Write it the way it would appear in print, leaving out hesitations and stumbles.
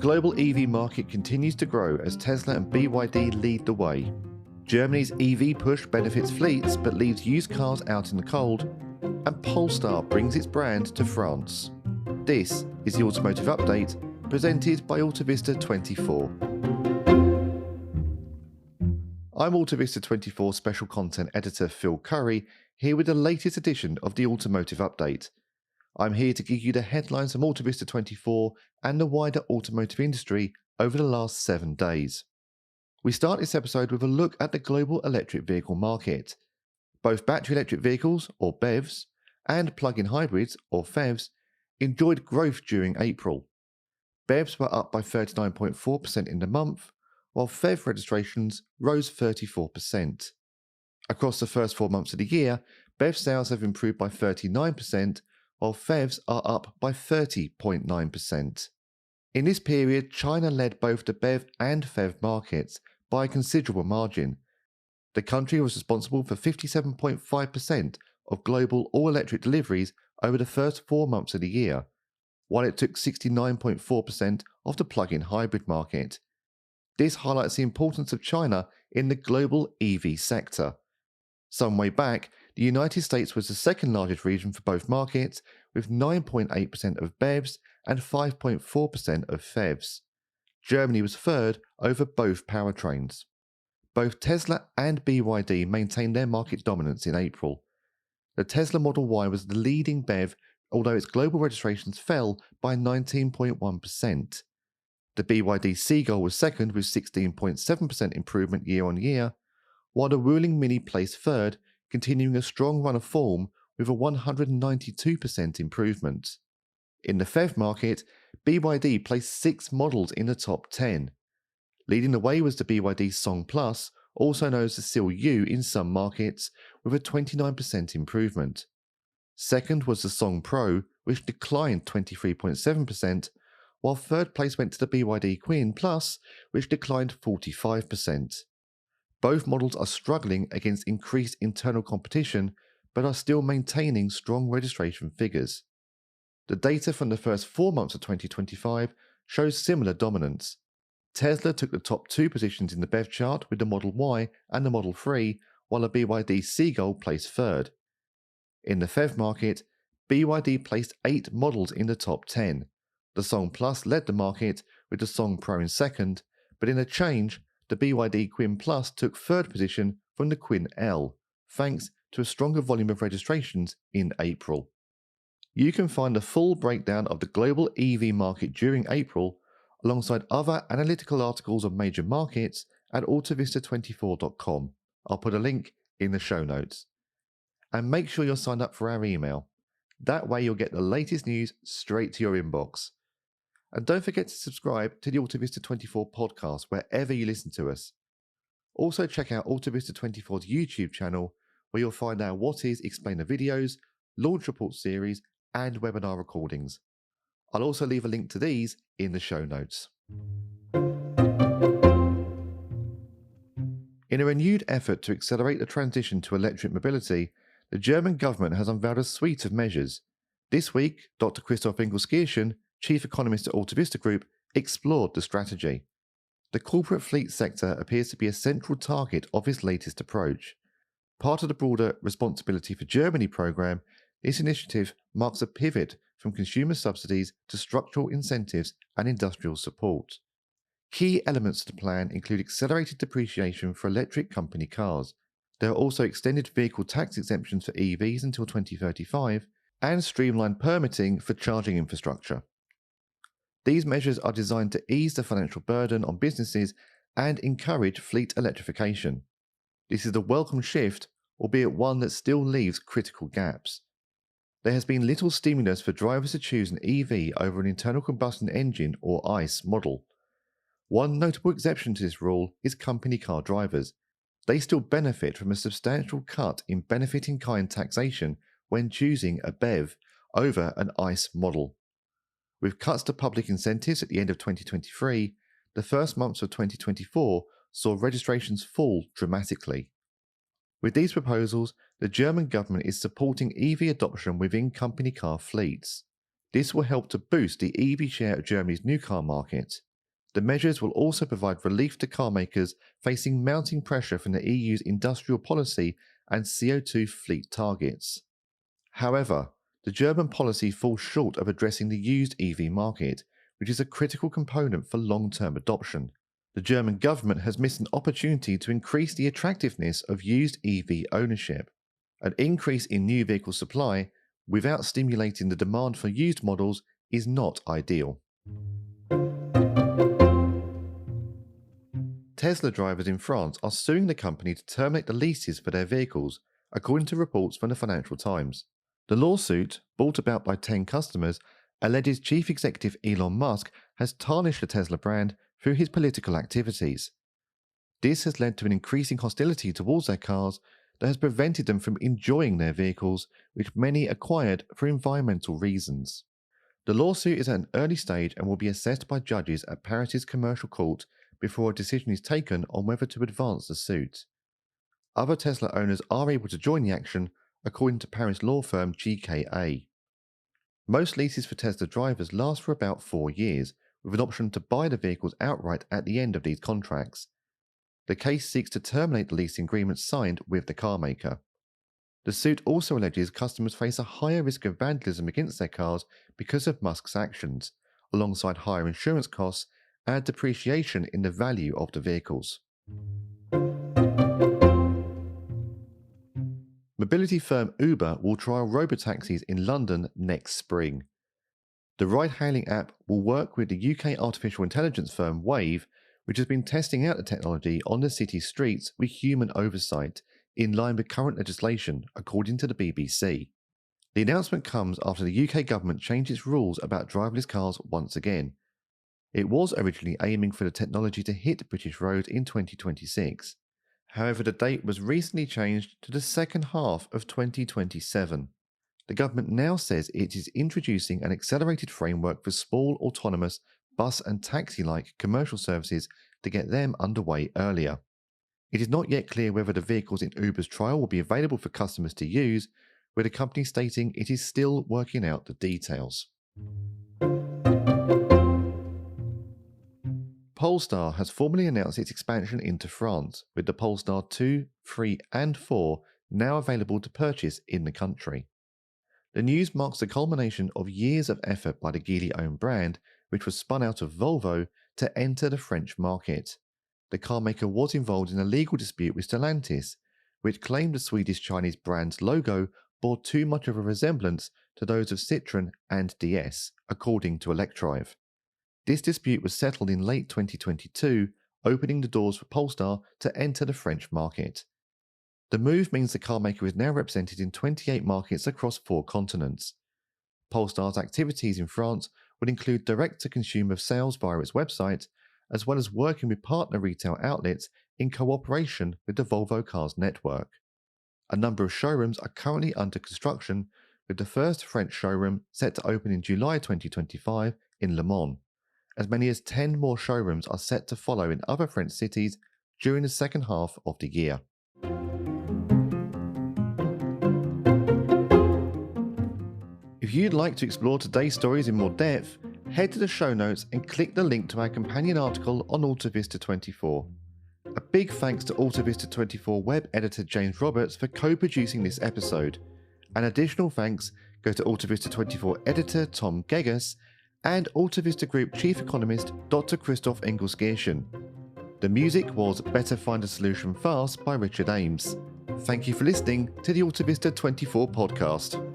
global EV market continues to grow as Tesla and BYD lead the way. Germany's EV push benefits fleets but leaves used cars out in the cold, and Polestar brings its brand to France. This is the Automotive Update, presented by Autovista24. I'm Autovista24 Special Content Editor Phil Curry, here with the latest edition of the Automotive Update. I'm here to give you the headlines from Autovista24 and the wider automotive industry over the last 7 days. We start this episode with a look at the global electric vehicle market. Both battery electric vehicles, or BEVs, and plug-in hybrids, or PHEVs, enjoyed growth during April. BEVs were up by 39.4% in the month, while PHEV registrations rose 34%. Across the first 4 months of the year, BEV sales have improved by 39%, while PHEVs are up by 30.9%. In this period, China led both the BEV and PHEV markets by a considerable margin. The country was responsible for 57.5% of global all-electric deliveries over the first 4 months of the year, while it took 69.4% of the plug-in hybrid market. This highlights the importance of China in the global EV sector. Some way back, the United States was the second largest region for both markets, with 9.8% of BEVs and 5.4% of PHEVs. Germany was third over both powertrains. Both Tesla and BYD maintained their market dominance in April. The Tesla Model Y was the leading BEV, although its global registrations fell by 19.1%. The BYD Seagull was second with 16.7% improvement year-on-year, while the Wuling Mini placed third, continuing a strong run of form with a 192% improvement. In the PHEV market, BYD placed 6 models in the top 10. Leading the way was the BYD Song Plus, also known as the Seal U in some markets, with a 29% improvement. Second was the Song Pro, which declined 23.7%, while third place went to the BYD Quin Plus, which declined 45%. Both models are struggling against increased internal competition, but are still maintaining strong registration figures. The data from the first 4 months of 2025 shows similar dominance. Tesla took the top 2 positions in the BEV chart with the Model Y and the Model 3, while the BYD Seagull placed third. In the PHEV market, BYD placed 8 models in the top 10. The Song Plus led the market, with the Song Pro in second, but in a change, the BYD Quin Plus took third position from the Quin L, thanks to a stronger volume of registrations in April. You can find a full breakdown of the global EV market during April, alongside other analytical articles on major markets, at autovista24.com. I'll put a link in the show notes. And make sure you're signed up for our email. That way you'll get the latest news straight to your inbox. And don't forget to subscribe to the Autovista24 podcast wherever you listen to us. Also check out Autovista24's YouTube channel, where you'll find our What Is Explainer videos, launch report series, and webinar recordings. I'll also leave a link to these in the show notes. In a renewed effort to accelerate the transition to electric mobility, the German government has unveiled a suite of measures. This week, Dr. Christoph Winkelskirchen, Chief Economist at Autovista Group, explored the strategy. The corporate fleet sector appears to be a central target of his latest approach. Part of the broader Responsibility for Germany programme, this initiative marks a pivot from consumer subsidies to structural incentives and industrial support. Key elements of the plan include accelerated depreciation for electric company cars. There are also extended vehicle tax exemptions for EVs until 2035 and streamlined permitting for charging infrastructure. These measures are designed to ease the financial burden on businesses and encourage fleet electrification. This is a welcome shift, albeit one that still leaves critical gaps. There has been little stimulus for drivers to choose an EV over an internal combustion engine or ICE model. One notable exception to this rule is company car drivers. They still benefit from a substantial cut in benefit-in-kind taxation when choosing a BEV over an ICE model. With cuts to public incentives at the end of 2023, the first months of 2024 saw registrations fall dramatically. With these proposals, the German government is supporting EV adoption within company car fleets. This will help to boost the EV share of Germany's new car market. The measures will also provide relief to car makers facing mounting pressure from the EU's industrial policy and CO2 fleet targets. However, the German policy falls short of addressing the used EV market, which is a critical component for long-term adoption. The German government has missed an opportunity to increase the attractiveness of used EV ownership. An increase in new vehicle supply without stimulating the demand for used models is not ideal. Tesla drivers in France are suing the company to terminate the leases for their vehicles, according to reports from the Financial Times. The lawsuit, brought about by 10 customers, alleges Chief Executive Elon Musk has tarnished the Tesla brand through his political activities. This has led to an increasing hostility towards their cars that has prevented them from enjoying their vehicles, which many acquired for environmental reasons. The lawsuit is at an early stage and will be assessed by judges at Paris's commercial court before a decision is taken on whether to advance the suit. Other Tesla owners are able to join the action, according to Paris law firm GKA. Most leases for Tesla drivers last for about 4 years, with an option to buy the vehicles outright at the end of these contracts. The case seeks to terminate the leasing agreements signed with the car maker. The suit also alleges customers face a higher risk of vandalism against their cars because of Musk's actions, alongside higher insurance costs and depreciation in the value of the vehicles. Mobility firm Uber will trial robotaxis in London next spring. The ride-hailing app will work with the UK artificial intelligence firm Wave, which has been testing out the technology on the city's streets with human oversight, in line with current legislation, according to the BBC. The announcement comes after the UK government changed its rules about driverless cars once again. It was originally aiming for the technology to hit British roads in 2026. However, the date was recently changed to the second half of 2027. The government now says it is introducing an accelerated framework for small autonomous bus and taxi-like commercial services to get them underway earlier. It is not yet clear whether the vehicles in Uber's trial will be available for customers to use, with the company stating it is still working out the details. Polestar has formally announced its expansion into France, with the Polestar 2, 3 and 4 now available to purchase in the country. The news marks the culmination of years of effort by the Geely-owned brand, which was spun out of Volvo, to enter the French market. The carmaker was involved in a legal dispute with Stellantis, which claimed the Swedish-Chinese brand's logo bore too much of a resemblance to those of Citroën and DS, according to Electrification. This dispute was settled in late 2022, opening the doors for Polestar to enter the French market. The move means the carmaker is now represented in 28 markets across 4 continents. Polestar's activities in France would include direct-to-consumer sales via its website, as well as working with partner retail outlets in cooperation with the Volvo Cars network. A number of showrooms are currently under construction, with the first French showroom set to open in July 2025 in Le Mans. As many as 10 more showrooms are set to follow in other French cities during the second half of the year. If you'd like to explore today's stories in more depth, head to the show notes and click the link to our companion article on AltaVista 24. A big thanks to AltaVista 24 web editor James Roberts for co-producing this episode. An additional thanks go to AltaVista 24 editor Tom Gegas and AltaVista Group Chief Economist Dr. Christoph Engelsgierschen. The music was Better Find a Solution Fast by Richard Ames. Thank you for listening to the AltaVista 24 podcast.